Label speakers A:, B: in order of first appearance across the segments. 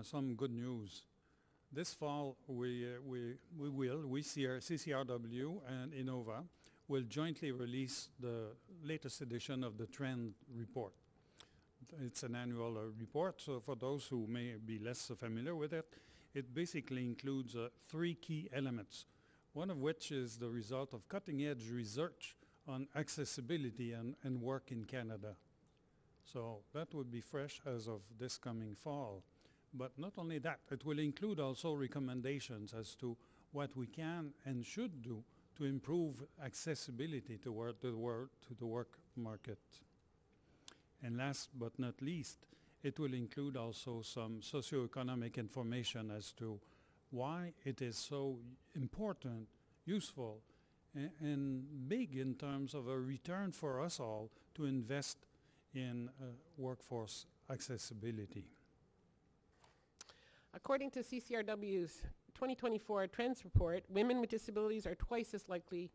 A: some good news. This fall, CCRW and Innova will jointly release the latest edition of the Trend Report. It's an annual report, so for those who may be less familiar with it, it basically includes 3 key elements, one of which is the result of cutting-edge research on accessibility and work in Canada. So that would be fresh as of this coming fall. But not only that, it will include also recommendations as to what we can and should do to improve accessibility to the work market. And last but not least, it will include also some socioeconomic information as to why it is so important, useful, and big in terms of a return for us all to invest in workforce accessibility.
B: According to CCRW's 2024 Trends Report, women with disabilities are twice as likely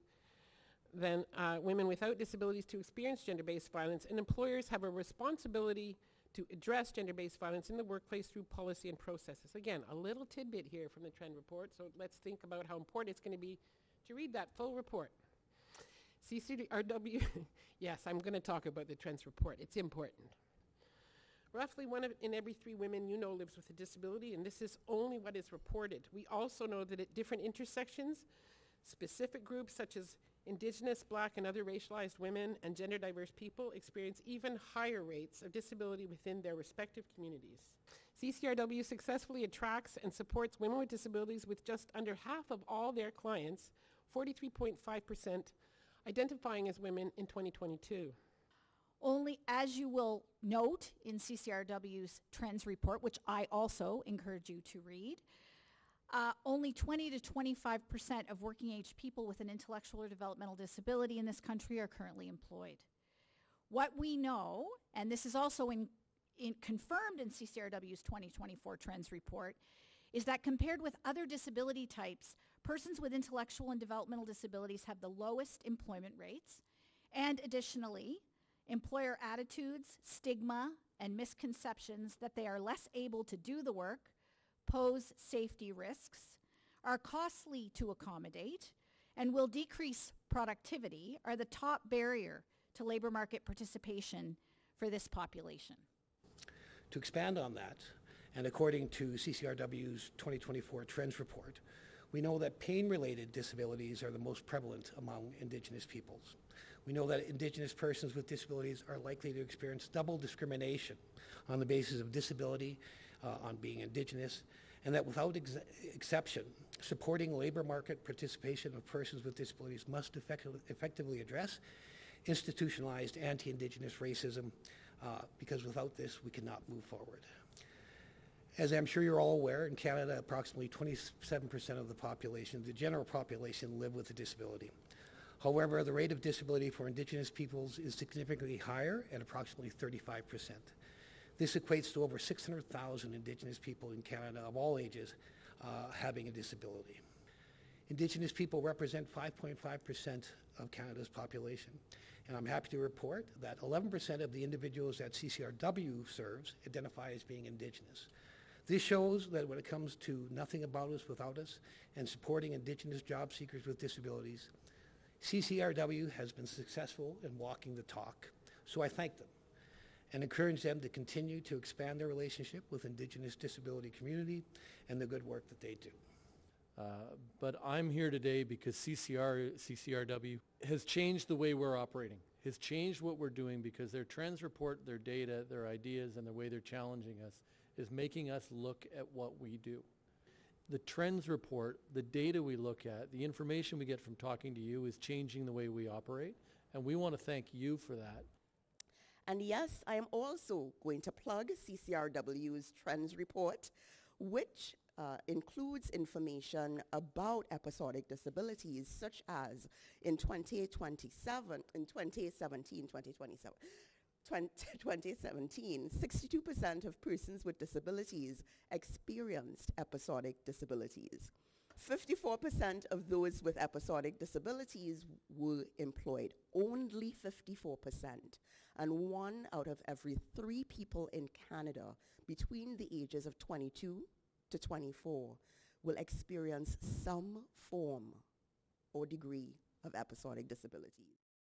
B: than women without disabilities to experience gender-based violence, and employers have a responsibility to address gender-based violence in the workplace through policy and processes. Again, a little tidbit here from the Trend Report, so let's think about how important it's going to be to read that full report. CCRW, yes, I'm going to talk about the Trends Report. It's important. Roughly 1 in every 3 women you know lives with a disability, and this is only what is reported. We also know that at different intersections, specific groups such as Indigenous, Black, and other racialized women and gender diverse people experience even higher rates of disability within their respective communities. CCRW successfully attracts and supports women with disabilities with just under half of all their clients, 43.5%, identifying as women in 2022.
C: Only, as you will note in CCRW's Trends Report, which I also encourage you to read, only 20 to 25% of working age people with an intellectual or developmental disability in this country are currently employed. What we know, and this is also confirmed in CCRW's 2024 Trends Report, is that compared with other disability types, persons with intellectual and developmental disabilities have the lowest employment rates, and additionally, employer attitudes, stigma, and misconceptions that they are less able to do the work, pose safety risks, are costly to accommodate, and will decrease productivity are the top barrier to labor market participation for this population.
D: To expand on that, and according to CCRW's 2024 Trends Report, we know that pain-related disabilities are the most prevalent among Indigenous peoples. We know that Indigenous persons with disabilities are likely to experience double discrimination on the basis of disability, on being Indigenous, and that without exception, supporting labor market participation of persons with disabilities must effectively address institutionalized anti-Indigenous racism, because without this, we cannot move forward. As I'm sure you're all aware, in Canada, approximately 27% of the population, the general population, live with a disability. However, the rate of disability for Indigenous peoples is significantly higher at approximately 35%. This equates to over 600,000 Indigenous people in Canada of all ages having a disability. Indigenous people represent 5.5% of Canada's population, and I'm happy to report that 11% of the individuals that CCRW serves identify as being Indigenous. This shows that when it comes to nothing about us without us and supporting Indigenous job seekers with disabilities, CCRW has been successful in walking the talk, so I thank them and encourage them to continue to expand their relationship with Indigenous disability community and the good work that they do.
E: But I'm here today because CCRW has changed the way we're operating, has changed what we're doing, because their Trends Report, their data, their ideas, and the way they're challenging us is making us look at what we do. The Trends Report, the data we look at, the information we get from talking to you is changing the way we operate, and we want to thank you for that.
F: And yes, I am also going to plug CCRW's Trends Report, which includes information about episodic disabilities, such as in 2017, 62% of persons with disabilities experienced episodic disabilities. 54% of those with episodic disabilities were employed, only 54%. and 1 out of every 3 people in Canada between the ages of 22 to 24 will experience some form or degree of episodic disabilities.